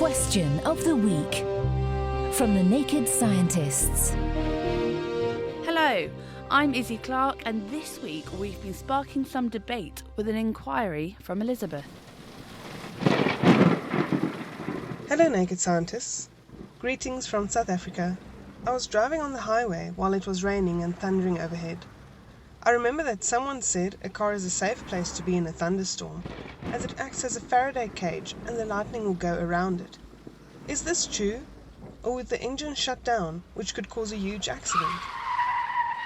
Question of the Week from the Naked Scientists. Hello, I'm Izzy Clark, and this week we've been sparking some debate with an inquiry from Elizabeth. Hello, Naked Scientists. Greetings from South Africa. I was driving on the highway while it was raining and thundering overhead. I remember that someone said a car is a safe place to be in a thunderstorm, as it acts as a Faraday cage and the lightning will go around it. Is this true? Or would the engine shut down, which could cause a huge accident?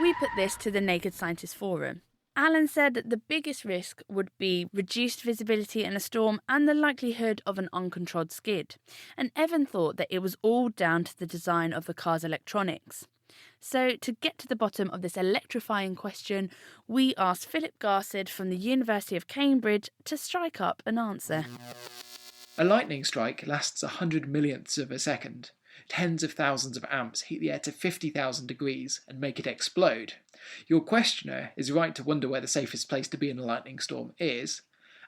We put this to the Naked Scientist Forum. Alan said that the biggest risk would be reduced visibility in a storm and the likelihood of an uncontrolled skid. And Evan thought that it was all down to the design of the car's electronics. So, to get to the bottom of this electrifying question, we asked Philip Garside from the University of Cambridge to strike up an answer. A lightning strike lasts 100 millionths of a second. Tens of thousands of amps heat the air to 50,000 degrees and make it explode. Your questioner is right to wonder where the safest place to be in a lightning storm is.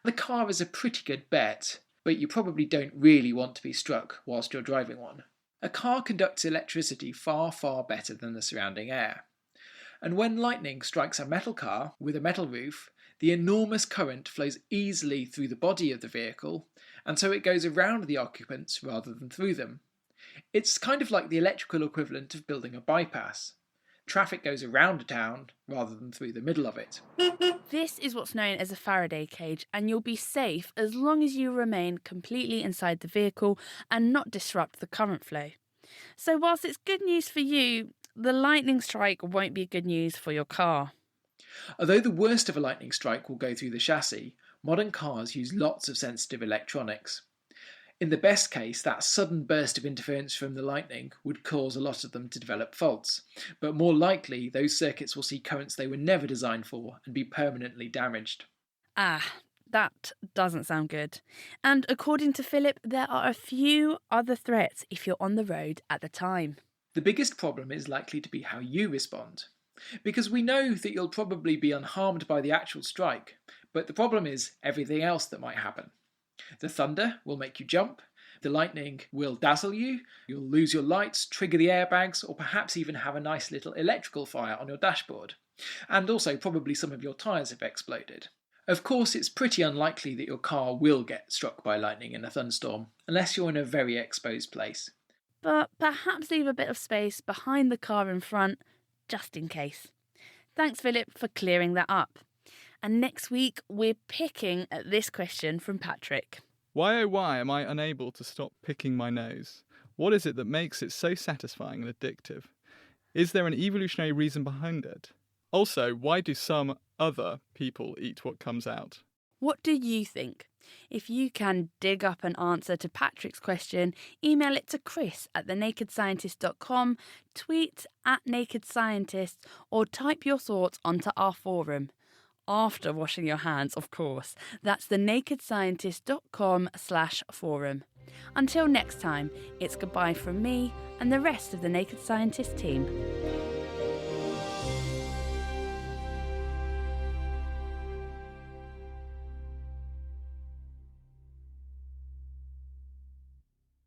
The car is a pretty good bet, but you probably don't really want to be struck whilst you're driving one. A car conducts electricity far, far better than the surrounding air. And when lightning strikes a metal car with a metal roof, the enormous current flows easily through the body of the vehicle, and so it goes around the occupants rather than through them. It's kind of like the electrical equivalent of building a bypass. Traffic goes around a town rather than through the middle of it. This is what's known as a Faraday cage, and you'll be safe as long as you remain completely inside the vehicle and not disrupt the current flow. So whilst it's good news for you, the lightning strike won't be good news for your car. Although the worst of a lightning strike will go through the chassis, modern cars use lots of sensitive electronics. In the best case, that sudden burst of interference from the lightning would cause a lot of them to develop faults, but more likely those circuits will see currents they were never designed for and be permanently damaged. That doesn't sound good. And according to Philip, there are a few other threats if you're on the road at the time. The biggest problem is likely to be how you respond. Because we know that you'll probably be unharmed by the actual strike, but the problem is everything else that might happen. The thunder will make you jump, the lightning will dazzle you, you'll lose your lights, trigger the airbags, or perhaps even have a nice little electrical fire on your dashboard. And also probably some of your tyres have exploded. Of course, it's pretty unlikely that your car will get struck by lightning in a thunderstorm, unless you're in a very exposed place. But perhaps leave a bit of space behind the car in front, just in case. Thanks, Philip, for clearing that up. And next week, we're picking at this question from Patrick. Why, oh why, am I unable to stop picking my nose? What is it that makes it so satisfying and addictive? Is there an evolutionary reason behind it? Also, why do some other people eat what comes out? What do you think? If you can dig up an answer to Patrick's question, email it to chris@thenakedscientist.com, tweet @nakedscientist, or type your thoughts onto our forum. After washing your hands, of course. That's thenakedscientist.com/forum. Until next time, it's goodbye from me and the rest of the Naked Scientist team.